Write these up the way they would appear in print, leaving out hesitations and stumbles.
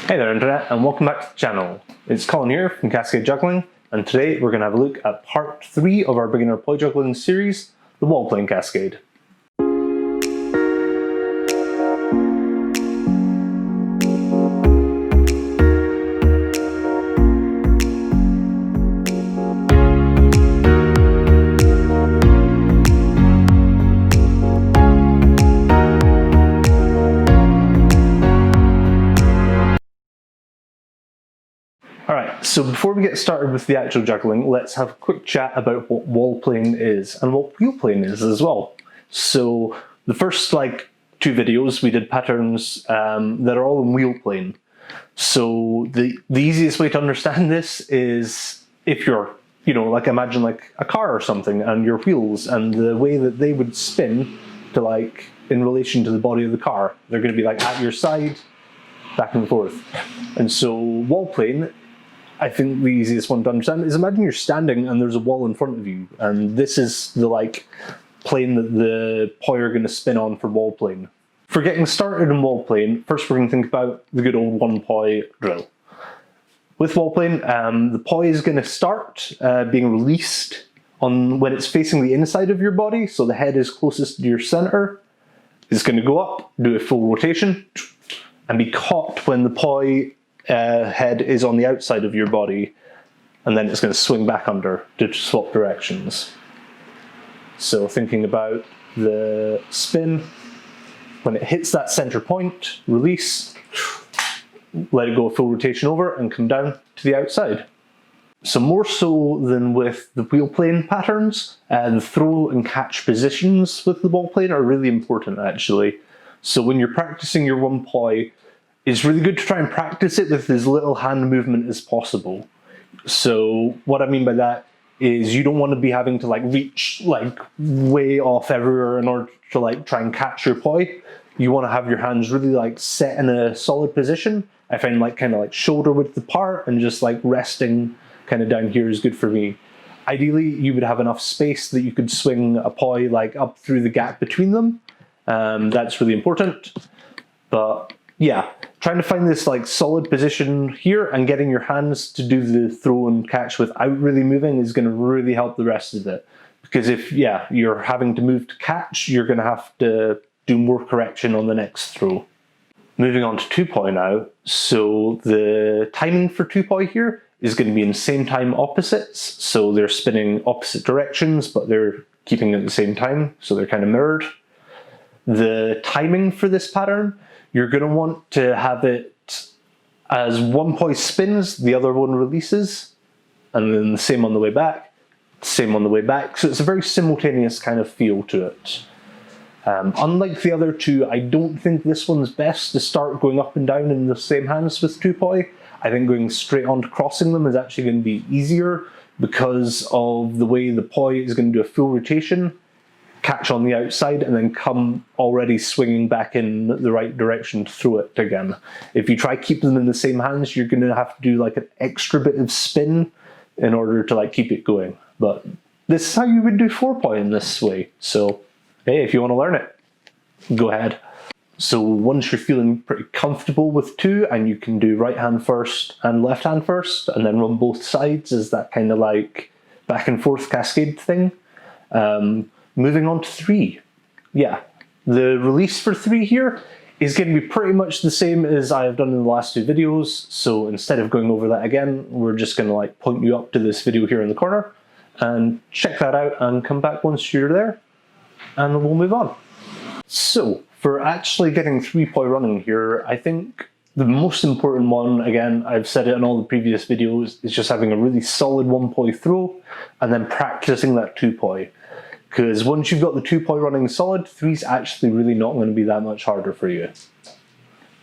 Hey there Internet, and welcome back to the channel. It's Colin here from Poi Juggling, and today we're going to have a look at part 3 of our beginner Poi Juggling series, the wall playing cascade. Alright, so before we get started with the actual juggling, let's have a quick chat about what wall playing is and what wheel playing is as well. So the first two videos we did patterns that are all in wheel playing. So the easiest way to understand this is if you're, imagine a car or something and your wheels and the way that they would spin to in relation to the body of the car. They're going to be at your side, back and forth. And so wall playing, I think the easiest one to understand is imagine you're standing and there's a wall in front of you, and this is the plane that the poi are going to spin on for wall playing. For getting started in wall playing, first we're going to think about the good old one poi drill. With wall playing, the poi is going to start being released when it's facing the inside of your body, so the head is closest to your center. It's going to go up, do a full rotation, and be caught when the poi head is on the outside of your body, and then it's going to swing back under to swap directions. So thinking about the spin, when it hits that center point, release, let it go a full rotation over and come down to the outside. So more so than with the wheel playing patterns, the throw and catch positions with the ball playing are really important actually. So when you're practicing your one poi, it's really good to try and practice it with as little hand movement as possible. So what I mean by that is you don't want to be having to reach way off everywhere in order to try and catch your poi. You want to have your hands really set in a solid position. I find kind of shoulder width apart and just resting kind of down here is good for me. Ideally, you would have enough space that you could swing a poi up through the gap between them. That's really important. But yeah, trying to find this solid position here and getting your hands to do the throw and catch without really moving is going to really help the rest of it. Because if you're having to move to catch, you're going to have to do more correction on the next throw. Moving on to two poi now. So the timing for two poi here is going to be in same time opposites. So they're spinning opposite directions, but they're keeping it at the same time. So they're kind of mirrored. The timing for this pattern, you're going to want to have it as one poi spins, the other one releases, and then the same on the way back, same on the way back. So it's a very simultaneous kind of feel to it. Unlike the other two, I don't think this one's best to start going up and down in the same hands with two poi. I think going straight on to crossing them is actually going to be easier because of the way the poi is going to do a full rotation, catch on the outside, and then come already swinging back in the right direction to throw it again. If you try keeping them in the same hands, you're going to have to do an extra bit of spin in order to keep it going. But this is how you would do four poi in this way. So hey, if you want to learn it, go ahead. So once you're feeling pretty comfortable with two and you can do right hand first and left hand first and then run both sides as that kind of back and forth cascade thing, moving on to three. Yeah, the release for three here is going to be pretty much the same as I have done in the last two videos. So instead of going over that again, we're just going to point you up to this video here in the corner and check that out and come back once you're there and we'll move on. So for actually getting three poi running here, I think the most important one, again, I've said it in all the previous videos, is just having a really solid one poi throw and then practicing that two poi. Because once you've got the two poi running solid, three's actually really not going to be that much harder for you.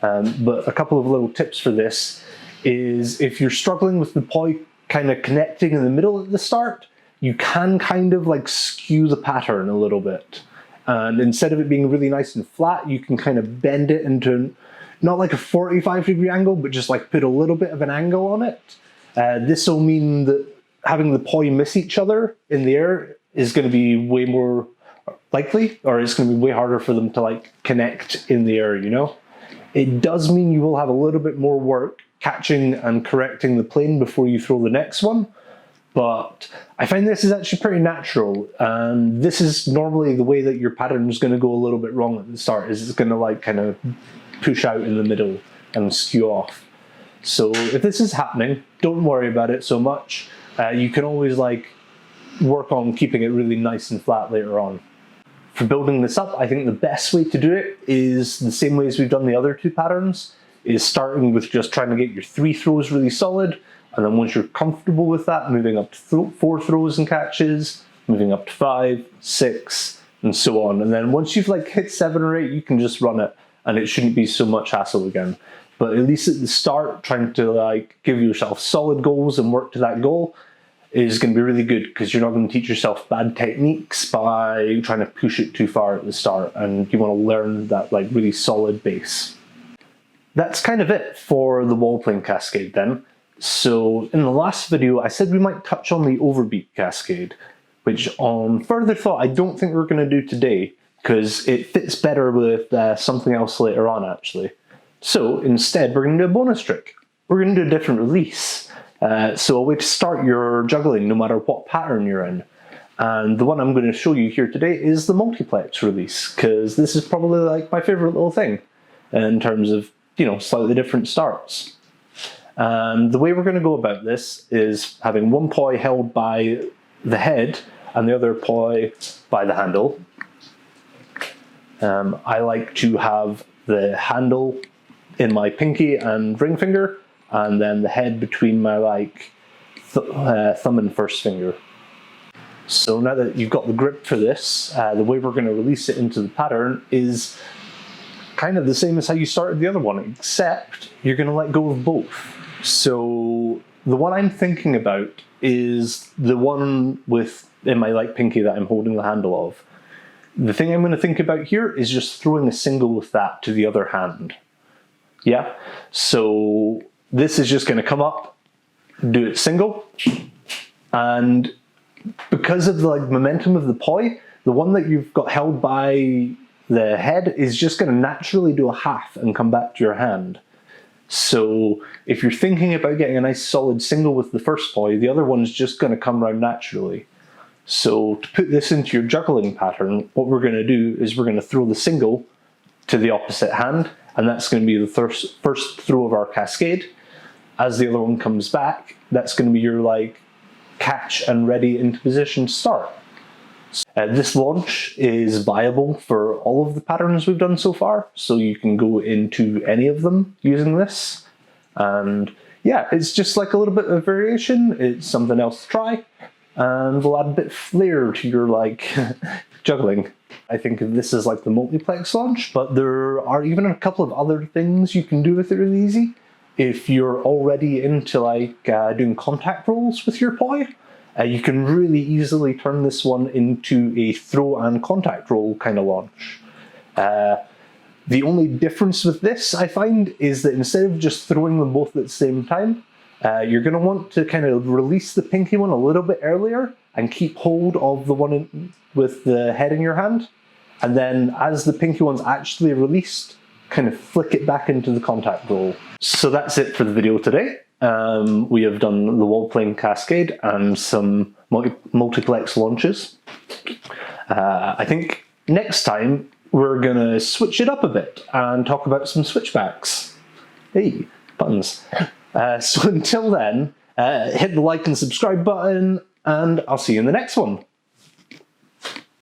But a couple of little tips for this is if you're struggling with the poi kind of connecting in the middle at the start, you can kind of skew the pattern a little bit. And instead of it being really nice and flat, you can kind of bend it into not a 45-degree angle, but just put a little bit of an angle on it. This will mean that having the poi miss each other in the air is going to be way more likely, or it's going to be way harder for them to connect in the air, It does mean you will have a little bit more work catching and correcting the plane before you throw the next one, but I find this is actually pretty natural, and this is normally the way that your pattern is going to go a little bit wrong at the start, is it's going to like kind of push out in the middle and skew off. So if this is happening, don't worry about it so much. You can always like work on keeping it really nice and flat later on. For building this up, I think the best way to do it is the same way as we've done the other two patterns, is starting with just trying to get your 3 throws really solid, and then once you're comfortable with that, moving up to 4 throws and catches, moving up to 5, 6, and so on. And then once you've like hit 7 or 8, you can just run it, and it shouldn't be so much hassle again. But at least at the start, trying to like give yourself solid goals and work to that goal is going to be really good, because you're not going to teach yourself bad techniques by trying to push it too far at the start, and you want to learn that like really solid base. That's kind of it for the wall plane cascade then. So in the last video I said we might touch on the overbeat cascade, which on further thought I don't think we're going to do today, because it fits better with something else later on actually. So instead we're going to do a bonus trick. We're going to do a different release. So a way to start your juggling no matter what pattern you're in. And the one I'm going to show you here today is the multiplex release, because this is probably like my favourite little thing in terms of, you know, slightly different starts. And the way we're going to go about this is having one poi held by the head and the other poi by the handle. I like to have the handle in my pinky and ring finger, and then the head between my like thumb and first finger. So now that you've got the grip for this, the way we're going to release it into the pattern is kind of the same as how you started the other one, except you're going to let go of both. So the one I'm thinking about is the one in my like pinky that I'm holding the handle of. The thing I'm going to think about here is just throwing a single with that to the other hand. Yeah, so this is just going to come up, do it single, and because of the like momentum of the poi, the one that you've got held by the head is just going to naturally do a half and come back to your hand. So if you're thinking about getting a nice solid single with the first poi, the other one's just going to come round naturally. So to put this into your juggling pattern, what we're going to do is we're going to throw the single to the opposite hand, and that's going to be the first throw of our cascade. As the other one comes back, that's going to be your like catch and ready into position start. This launch is viable for all of the patterns we've done so far, so you can go into any of them using this. And yeah, it's just like a little bit of variation, it's something else to try, and we'll add a bit of flair to your like juggling. I think of this as like the multiplex launch, but there are even a couple of other things you can do with it really easy. If you're already into like doing contact rolls with your poi, you can really easily turn this one into a throw and contact roll kind of launch. The only difference with this, I find, is that instead of just throwing them both at the same time, you're going to want to kind of release the pinky one a little bit earlier and keep hold of the one with the head in your hand. And then as the pinky one's actually released, kind of flick it back into the contact roll. So that's it for the video today. We have done the wall plane cascade and some multiplex launches. I think next time we're gonna switch it up a bit and talk about some switchbacks. Hey, buttons. So until then, hit the like and subscribe button, and I'll see you in the next one.